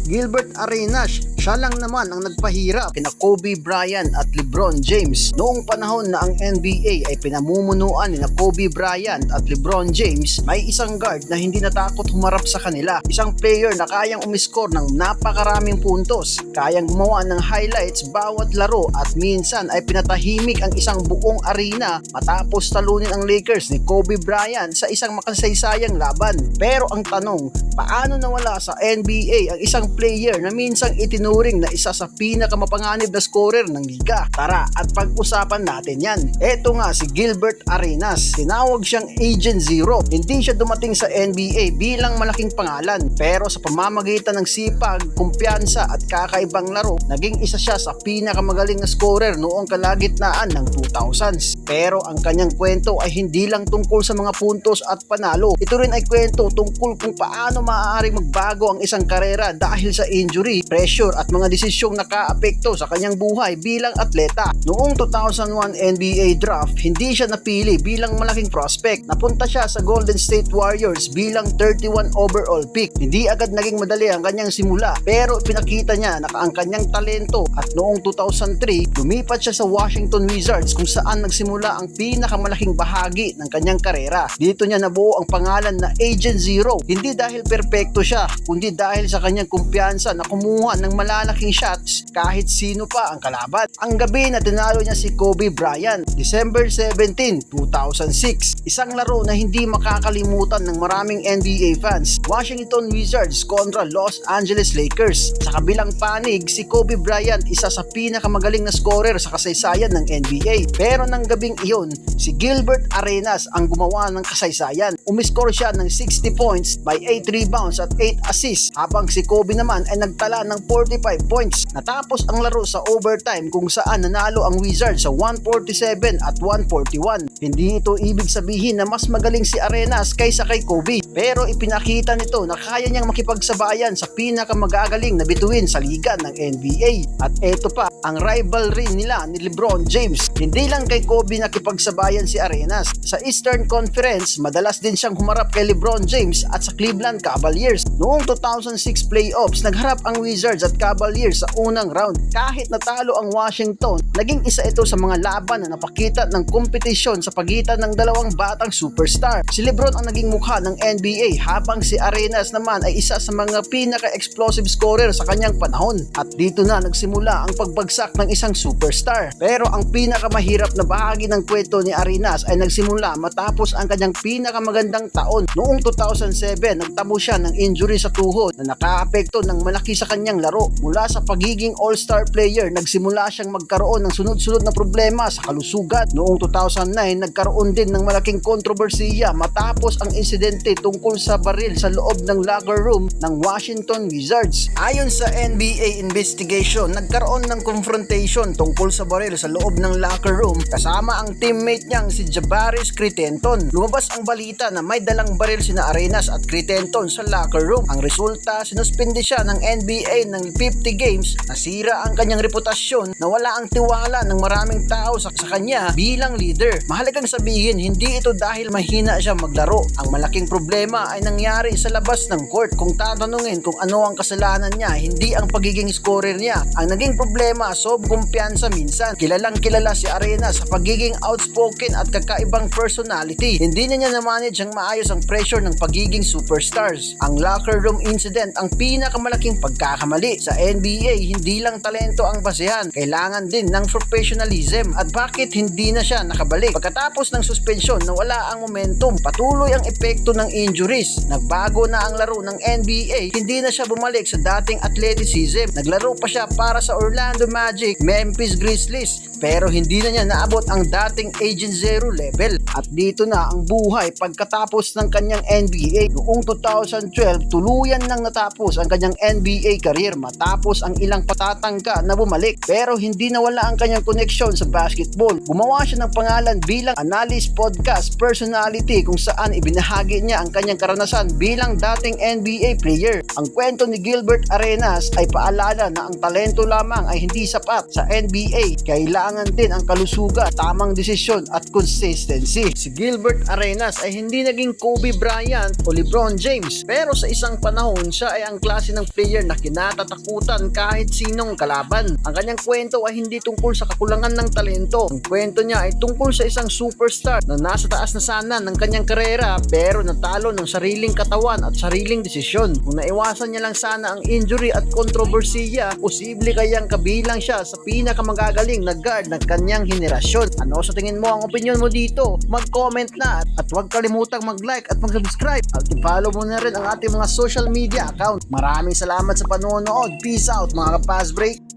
Gilbert Arenas, siya lang naman ang nagpahirap kina Kobe Bryant at LeBron James. Noong panahon na ang NBA ay pinamumunuan ni Kobe Bryant at LeBron James, may isang guard na hindi natakot humarap sa kanila. Isang player na kayang umiskor ng napakaraming puntos, kayang gumawa ng highlights bawat laro at minsan ay pinatahimik ang isang buong arena matapos talunin ang Lakers ni Kobe Bryant sa isang makasaysayang laban. Pero ang tanong, paano nawala sa NBA ang isang player na minsang itinuring na isa sa pinakamapanganib na scorer ng liga? Tara at pag-usapan natin yan. Eto nga si Gilbert Arenas. Tinawag siyang Agent Zero. Hindi siya dumating sa NBA bilang malaking pangalan, pero sa pamamagitan ng sipag, kumpiyansa at kakaibang laro, naging isa siya sa pinakamagaling na scorer noong kalagitnaan ng 2000s. Pero ang kanyang kwento ay hindi lang tungkol sa mga puntos at panalo. Ito rin ay kwento tungkol kung paano maaaring magbago ang isang karera dahil sa injury, pressure at mga desisyong nakaapekto sa kanyang buhay bilang atleta. Noong 2001 NBA draft, hindi siya napili bilang malaking prospect. Napunta siya sa Golden State Warriors bilang 31 overall pick. Hindi agad naging madali ang kanyang simula, pero pinakita niya na ang kanyang talento at noong 2003, lumipat siya sa Washington Wizards kung saan nagsimula ang pinakamalaking bahagi ng kanyang karera. Dito niya nabuo ang pangalan na Agent Zero, hindi dahil perpekto siya, kundi dahil sa kanyang kumpiyansa na kumuha ng malalaking shots kahit sino pa ang kalaban. Ang gabi na tinalo niya si Kobe Bryant, December 17, 2006, isang laro na hindi makakalimutan ng maraming NBA fans. Washington Wizards kontra Los Angeles Lakers. Sa kabilang panig, si Kobe Bryant isa sa pinakamagaling na scorer sa kasaysayan ng NBA. Pero ng gabing iyon, si Gilbert Arenas ang gumawa ng kasaysayan. Umiskor siya ng 60 points by 8 rebounds at 8 assists, habang si Kobe naman ay nagtala ng 45 points. Natapos ang laro sa overtime kung saan nanalo ang Wizards sa 147 at 141. Hindi ito ibig sabihin na mas magaling si Arenas kaysa kay Kobe, pero ipinakita nito na kaya niyang makipagsabayan sa pinakamagagaling na bituin sa liga ng NBA. At eto pa, ang rivalry nila ni LeBron James. Hindi lang kay Kobe nakipagsabayan si Arenas. Sa Eastern Conference, madalas din siyang humarap kay LeBron James at sa Cleveland Cavaliers. Noong 2006 playoffs, nagharap ang Wizards at Cavaliers sa unang round. Kahit natalo ang Washington, naging isa ito sa mga laban na napakita ng kompetisyon sa pagitan ng dalawang batang superstar. Si LeBron ang naging mukha ng NBA, habang si Arenas naman ay isa sa mga pinaka-explosive scorer sa kanyang panahon. At dito na nagsimula ang pagbagsak ng isang superstar. Pero ang pinakamahirap na bahagi ng kwento ni Arenas ay nagsimula matapos ang kanyang pinakamagandang taon. Noong 2007, nagtamo siya ng injury sa tuhod na nakaapekto ng malaki sa kanyang laro. Mula sa pagiging all-star player, nagsimula siyang magkaroon ng sunod-sunod na problema sa kalusugan. Noong 2009, nagkaroon din ng malaking kontrobersiya matapos ang insidente tungkol sa baril sa loob ng locker room ng Washington Wizards. Ayon sa NBA investigation, nagkaroon ng confrontation tungkol sa baril sa loob ng locker room kasama ang teammate niyang si Javaris Crittenton. Lumabas ang balita na may dalang baril sina Arenas at Crittenton sa locker room. Ang resulta, sinuspindi siya ng NBA ng 50 games. Nasira ang kanyang reputasyon, nawala ang tiwala ng maraming tao sa kanya bilang leader. Mahalagang sabihin, hindi ito dahil mahina siya maglaro. Ang malaking problema ay nangyari sa labas ng court. Kung tatanungin kung ano ang kasalanan niya, hindi ang pagiging scorer niya. Ang naging problema, kumpiyansa minsan. Kilalang kilala si Arenas sa pagiging outspoken at kakaibang personality. Hindi niya na-manage ang maayos ang pressure ng pagiging superstars. Ang locker room incident ang pinakamalaking pagkakamali. Sa NBA, hindi lang talento ang basehan, kailangan din ng professionalism. At bakit hindi na siya nakabalik? Pagkatapos ng suspensyon, nawala ang momentum. Patuloy ang epekto ng injuries. Nagbago na ang laro ng NBA, hindi na siya bumalik sa dating athleticism. Naglaro pa siya para sa Orlando Magic, Memphis Grizzlies, pero hindi na niya naabot ang dating Agent Zero level. At dito na ang buhay pagkatapos ng kanyang NBA. Noong 2012, tuluyan nang natapos ang kanyang NBA career matapos ang ilang patatangka na bumalik, pero hindi nawala ang kanyang koneksyon sa basketball. Gumawa siya ng pangalan bilang bilang analyst podcast personality kung saan ibinahagi niya ang kanyang karanasan bilang dating NBA player. Ang kwento ni Gilbert Arenas ay paalala na ang talento lamang ay hindi sapat sa NBA. Kailangan din ang kalusugan, tamang desisyon at consistency. Si Gilbert Arenas ay hindi naging Kobe Bryant o LeBron James, pero sa isang panahon siya ay ang klase ng player na kinatatakutan kahit sinong kalaban. Ang kanyang kwento ay hindi tungkol sa kakulangan ng talento. Ang kwento niya ay tungkol sa isang superstar na nasa taas na sana ng kanyang karera pero natalo ng sariling katawan at sariling desisyon. Kung naiwasan niya lang sana ang injury at kontrobersiya, posible kayang kabilang siya sa pinakamagagaling na guard ng kanyang henerasyon. Ano sa tingin mo ang opinion mo dito? Mag-comment na at huwag kalimutang mag-like at mag-subscribe at i-follow mo na rin ang ating mga social media account. Maraming salamat sa panonood. Peace out mga ka-Fast Break.